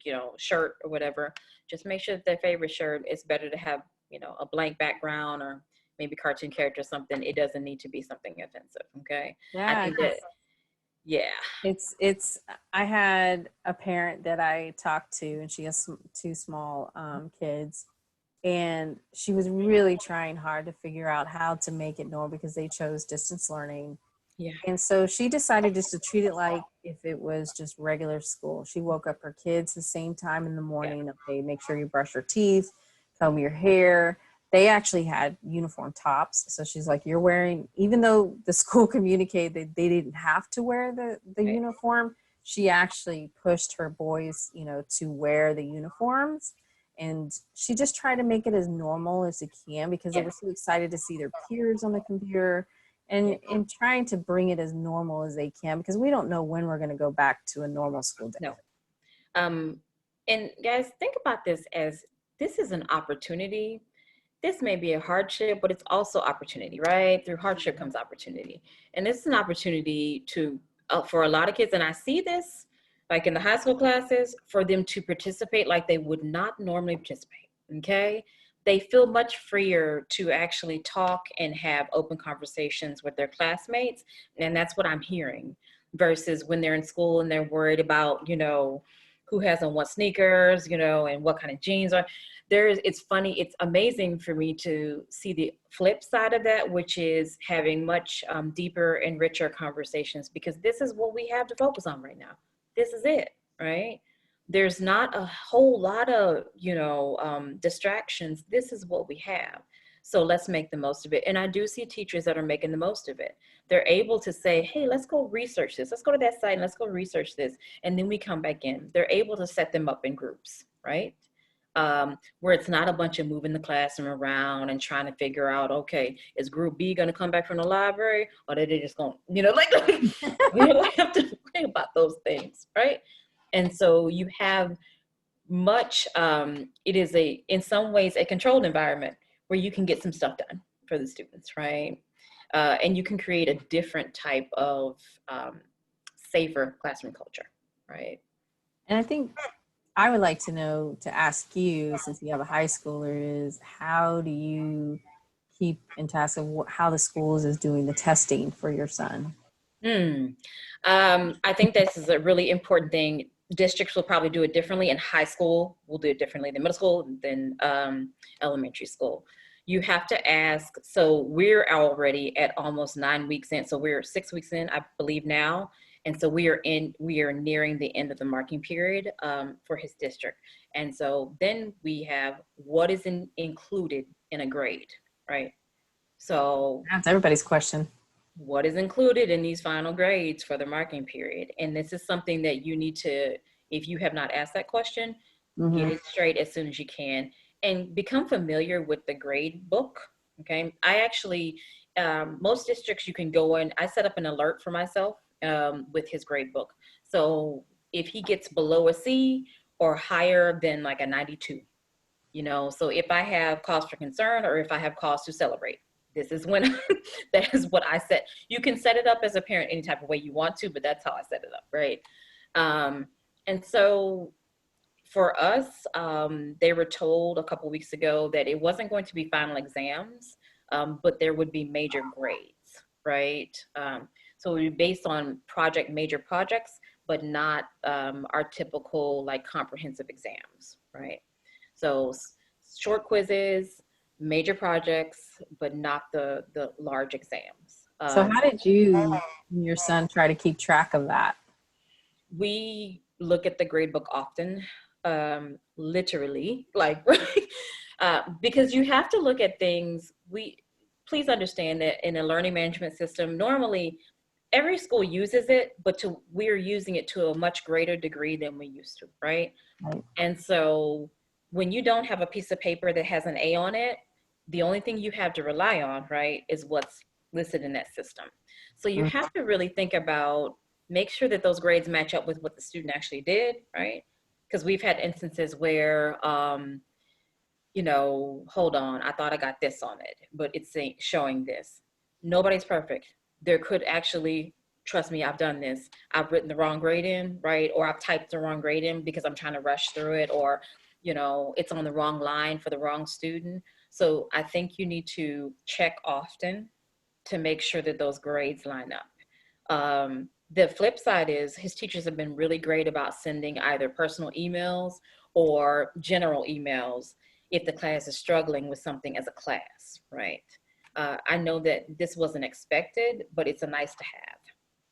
you know, shirt or whatever. Just make sure that their favorite shirt is better to have, you know, a blank background or maybe cartoon character or something. It doesn't need to be something offensive. Okay. Yeah, I think that, yeah. it's I had a parent that I talked to, and she has two small kids, and she was really trying hard to figure out how to make it normal because they chose distance learning. Yeah. And so she decided just to treat it like if it was just regular school. She woke up her kids the same time in the morning. Okay, make sure you brush your teeth, comb your hair. They actually had uniform tops. So she's like, you're wearing, even though the school communicated that they didn't have to wear the uniform, she actually pushed her boys, you know, to wear the uniforms. And she just tried to make it as normal as it can because they were so excited to see their peers on the computer, and trying to bring it as normal as they can because we don't know when we're going to go back to a normal school day. No. And guys, think about this as this is an opportunity. This may be a hardship, but it's also opportunity, right? Through hardship comes opportunity. And this is an opportunity to, for a lot of kids, and I see this like in the high school classes, for them to participate like they would not normally participate, okay? They feel much freer to actually talk and have open conversations with their classmates. And that's what I'm hearing versus when they're in school and they're worried about, you know, who has on what sneakers, you know, and what kind of jeans are. It's funny, it's amazing for me to see the flip side of that, which is having much deeper and richer conversations, because this is what we have to focus on right now. This is it, right? There's not a whole lot of, you know, distractions. This is what we have. So let's make the most of it. And I do see teachers that are making the most of it. They're able to say, hey, let's go research this. Let's go to that site and let's go research this. And then we come back in. They're able to set them up in groups, right? Where it's not a bunch of moving the classroom around and trying to figure out, okay, is group B going to come back from the library, or are they just going, you know, like we don't have to worry about those things, right? And so you have much, it is in some ways a controlled environment where you can get some stuff done for the students, right? And you can create a different type of safer classroom culture, right? And I think I would like to know, to ask you, since you have a high schooler, is how do you keep in task of how the schools is doing the testing for your son? I think this is a really important thing. Districts will probably do it differently, and high school will do it differently than middle school, than elementary school. You have to ask, so we're already at almost 9 weeks in, so we're 6 weeks in, I believe now. And so we are nearing the end of the marking period for his district. And so then we have what is included in a grade, right? So That's everybody's question. What is included in these final grades for the marking period? And this is something that you need to, if you have not asked that question, get it straight as soon as you can and become familiar with the grade book. Okay. I actually, most districts you can go in, I set up an alert for myself with his grade book. So if he gets below a C or higher than like a 92, you know, so if I have cause for concern or if I have cause to celebrate, this is when that is what I set. You can set it up as a parent any type of way you want to, but that's how I set it up, right? And so for us, they were told a couple weeks ago that it wasn't going to be final exams, but there would be major grades, right? So it would be based on major projects, but not our typical like comprehensive exams, right? So short quizzes, major projects, but not the large exams. So how did you and your son try to keep track of that? We look at the grade book often, literally, like, because you have to look at things. Please understand that in a learning management system, normally every school uses it, but we're using it to a much greater degree than we used to, right? Right. And so when you don't have a piece of paper that has an A on it, the only thing you have to rely on, right, is what's listed in that system. So you have to really think about, make sure that those grades match up with what the student actually did, right? Because we've had instances where, you know, hold on, I thought I got this on it, but it's showing this. Nobody's perfect. There could actually, trust me, I've done this. I've written the wrong grade in, right? Or I've typed the wrong grade in because I'm trying to rush through it, or, you know, it's on the wrong line for the wrong student. So I think you need to check often to make sure that those grades line up. The flip side is his teachers have been really great about sending either personal emails or general emails if the class is struggling with something as a class, right? I know that this wasn't expected, but it's a nice to have.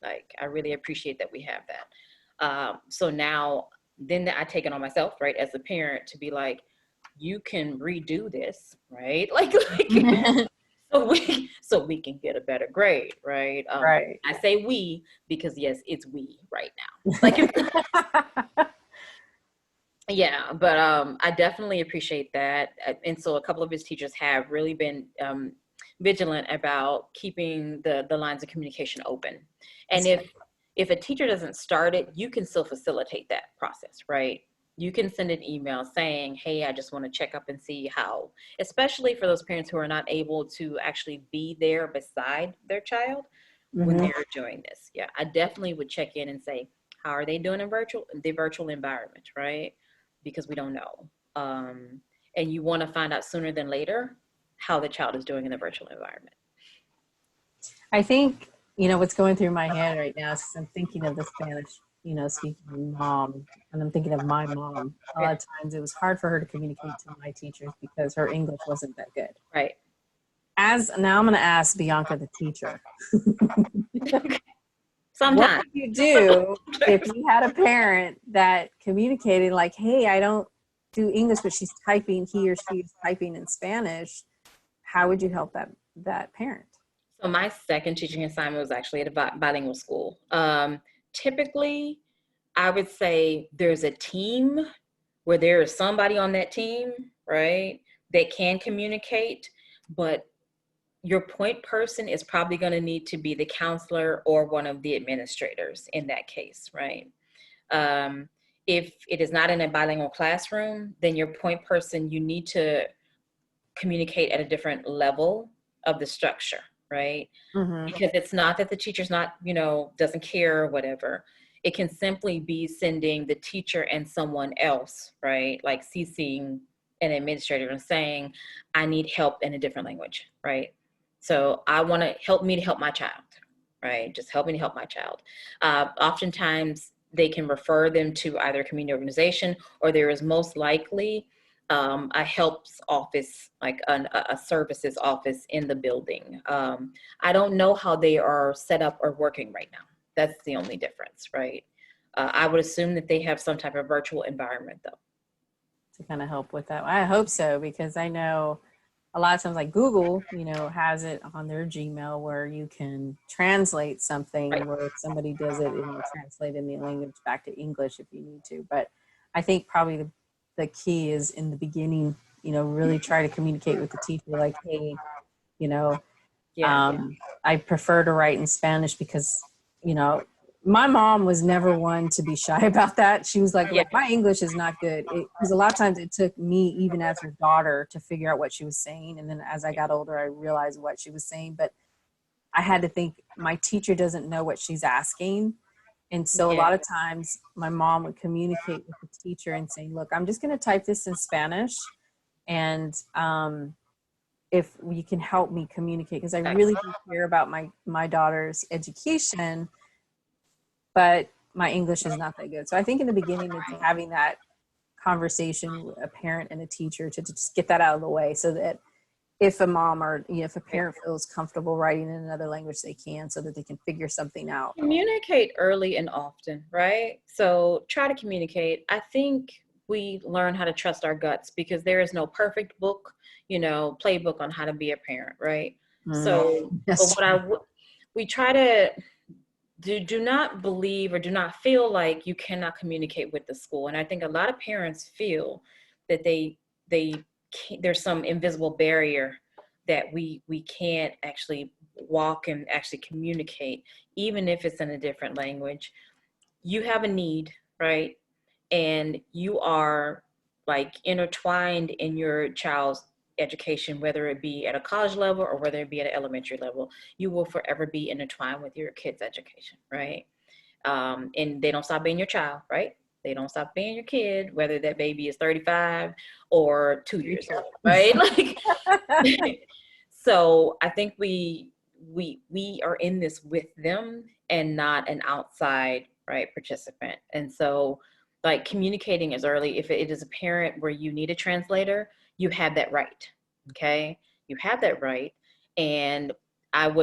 Like, I really appreciate that we have that. So now, then I take it on myself, right, as a parent, to be like, you can redo this, right? Like so we can get a better grade, right? Right. I say we because yes, it's we right now. Like, yeah, but I definitely appreciate that. And so a couple of his teachers have really been vigilant about keeping the lines of communication open. And if a teacher doesn't start it, you can still facilitate that process, right? You can send an email saying, hey, I just want to check up and see how, especially for those parents who are not able to actually be there beside their child when they're doing this. Yeah, I definitely would check in and say, how are they doing in the virtual environment, right? Because we don't know. And you want to find out sooner than later how the child is doing in the virtual environment. I think, you know, what's going through my head right now is I'm thinking of the Spanish, you know, speaking mom, and I'm thinking of my mom. A lot of times it was hard for her to communicate to my teachers because her English wasn't that good. Right. Now I'm going to ask Bianca, the teacher. Sometimes. What would you do if you had a parent that communicated like, hey, I don't do English, but he or she is typing in Spanish? How would you help that parent? So my second teaching assignment was actually at a bilingual school. Typically, I would say there's a team where there is somebody on that team, right, that can communicate, but your point person is probably going to need to be the counselor or one of the administrators in that case, right? If it is not in a bilingual classroom, then your point person, you need to communicate at a different level of the structure, right? Because it's not that the teacher's not, you know, doesn't care or whatever. It can simply be sending the teacher and someone else, right? Like CCing an administrator and saying, I need help in a different language, right? So I want to help my child, right? Just help me to help my child. Oftentimes they can refer them to either a community organization, or there is most likely a helps office, like a services office in the building. I don't know how they are set up or working right now. That's the only difference, right? I would assume that they have some type of virtual environment though. To kind of help with that. I hope so, because I know a lot of times like Google, you know, has it on their Gmail where you can translate something, Right. where if somebody does it, it will translate in the language back to English if you need to. But I think probably the key is in the beginning, you know, really try to communicate with the teacher like, hey, you know, I prefer to write in Spanish because, you know, my mom was never one to be shy about that. She was like, look, my English is not good. Because a lot of times it took me, even as her daughter, to figure out what she was saying. And then as I got older, I realized what she was saying. But I had to think, my teacher doesn't know what she's asking. And so a lot of times my mom would communicate with the teacher and say, look, I'm just going to type this in Spanish. And if you can help me communicate, because I really do care about my daughter's education, but my English is not that good. So I think in the beginning, it's having that conversation with a parent and a teacher to just get that out of the way, so that if a mom or if a parent feels comfortable writing in another language, they can, so that they can figure something out. Communicate early and often, right? So try to communicate. I think we learn how to trust our guts, because there is no perfect book, playbook on how to be a parent, right? So, but we try to do not believe or do not feel like you cannot communicate with the school. And I think a lot of parents feel that they can't, there's some invisible barrier that we can't actually walk and actually communicate, even if it's in a different language. You have a need, right? And you are like intertwined in your child's education, whether it be at a college level or whether it be at an elementary level. You will forever be intertwined with your kid's education, right? And they don't stop being your child, right? They don't stop being your kid, whether that baby is 35 or 2 years old, right? Like, so I think we are in this with them and not an outside, right, participant. And so, like, communicating as early, if it is a parent where you need a translator, you have that right. Okay, you have that right. And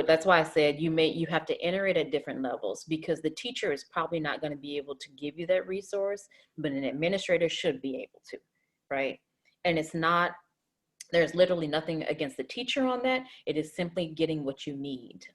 that's why I said you have to enter it at different levels, because the teacher is probably not going to be able to give you that resource, but an administrator should be able to, right? And there's literally nothing against the teacher on that. It is simply getting what you need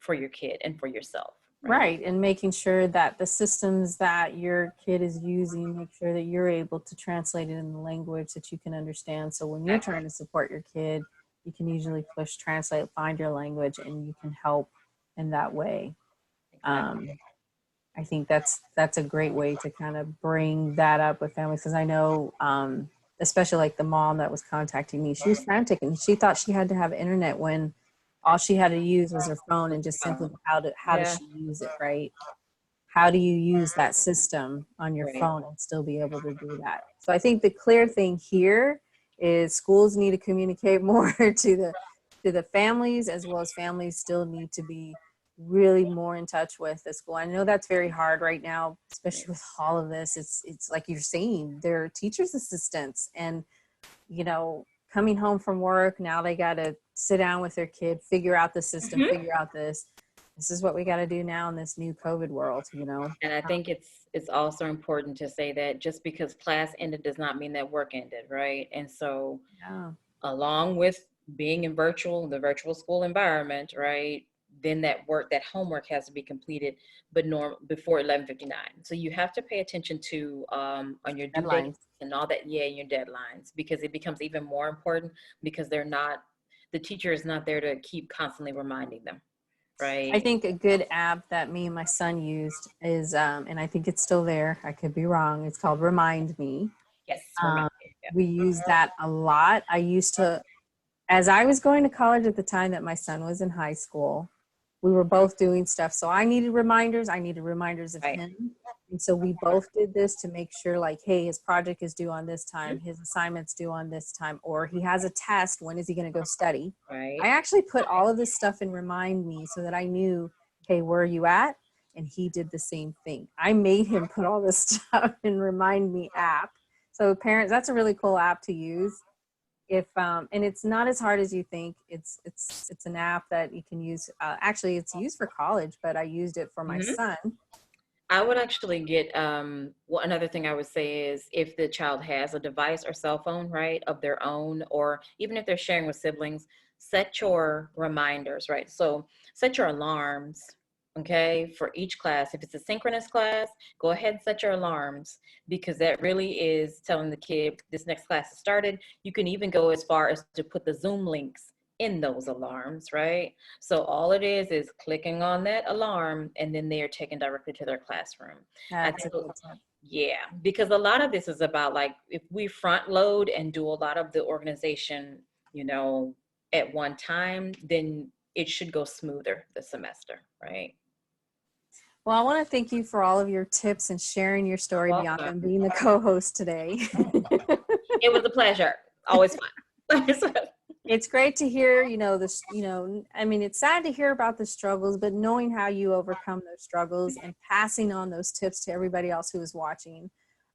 for your kid and for yourself. Right. And making sure that the systems that your kid is using, make sure that you're able to translate it in the language that you can understand. So when you're trying to support your kid, you can usually push, translate, find your language, and you can help in that way. I think that's a great way to kind of bring that up with families, because I know, especially like the mom that was contacting me, she was frantic and she thought she had to have internet when all she had to use was her phone, and just simply how does she use it, right? How do you use that system on your phone and still be able to do that? So I think the clear thing here is schools need to communicate more to the families, as well as families still need to be really more in touch with the school. I know that's very hard right now, especially with all of this. It's like you're saying, they're teachers' assistants, and coming home from work, now they got to sit down with their kid, figure out the system, figure out this is what we got to do now in this new COVID world, And I think it's also important to say that just because class ended does not mean that work ended, right? And so along with being in the virtual school environment, right, then that homework has to be completed, but before 11:59. So you have to pay attention to on your due dates and all that, your deadlines, because it becomes even more important, because the teacher is not there to keep constantly reminding them, right? I think a good app that me and my son used is, and I think it's still there, I could be wrong, it's called Remind Me. Yes. We use that a lot. I used to, as I was going to college at the time that my son was in high school, we were both doing stuff. So I needed reminders of him. And so we both did this to make sure, like, hey, his project is due on this time, his assignment's due on this time, or he has a test, when is he going to go study? Right. I actually put all of this stuff in Remind Me so that I knew, hey, where are you at? And he did the same thing. I made him put all this stuff in Remind Me app. So parents, that's a really cool app to use. If and it's not as hard as you think. It's an app that you can use. Actually, it's used for college, but I used it for my son. I would actually get another thing I would say is, if the child has a device or cell phone, right, of their own, or even if they're sharing with siblings, set your reminders, right? So set your alarms, okay, for each class. If it's a synchronous class, go ahead and set your alarms, because that really is telling the kid this next class has started. You can even go as far as to put the Zoom links in those alarms, right? So all it is clicking on that alarm, and then they are taken directly to their classroom. Yeah, because a lot of this is about, like, if we front load and do a lot of the organization, at one time, then it should go smoother the semester, right? Well, I want to thank you for all of your tips and sharing your story, Bianca, and being the co-host today. It was a pleasure. Always fun. It's great to hear, this, I mean, it's sad to hear about the struggles, but knowing how you overcome those struggles and passing on those tips to everybody else who is watching.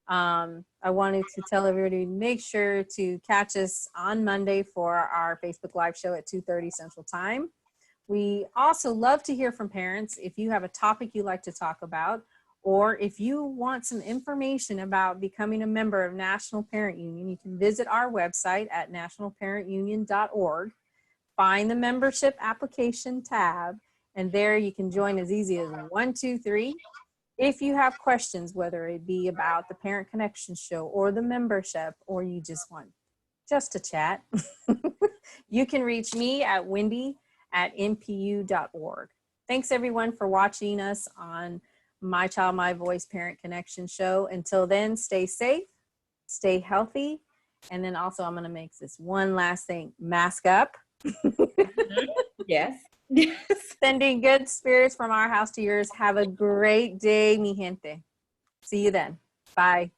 I wanted to tell everybody, make sure to catch us on Monday for our Facebook Live show at 2:30 Central Time. We also love to hear from parents. If you have a topic you'd like to talk about, or if you want some information about becoming a member of National Parent Union, you can visit our website at nationalparentunion.org, find the membership application tab, and there you can join as easy as 1, 2, 3. If you have questions, whether it be about the Parent Connection Show or the membership, or you just want just to chat, you can reach me at wendy@npu.org. Thanks everyone for watching us on My Child, My Voice Parent Connection Show. Until then, stay safe, stay healthy, and then also I'm going to make this one last thing, mask up. Yes. Sending good spirits from our house to yours. Have a great day, mi gente. See you then. Bye.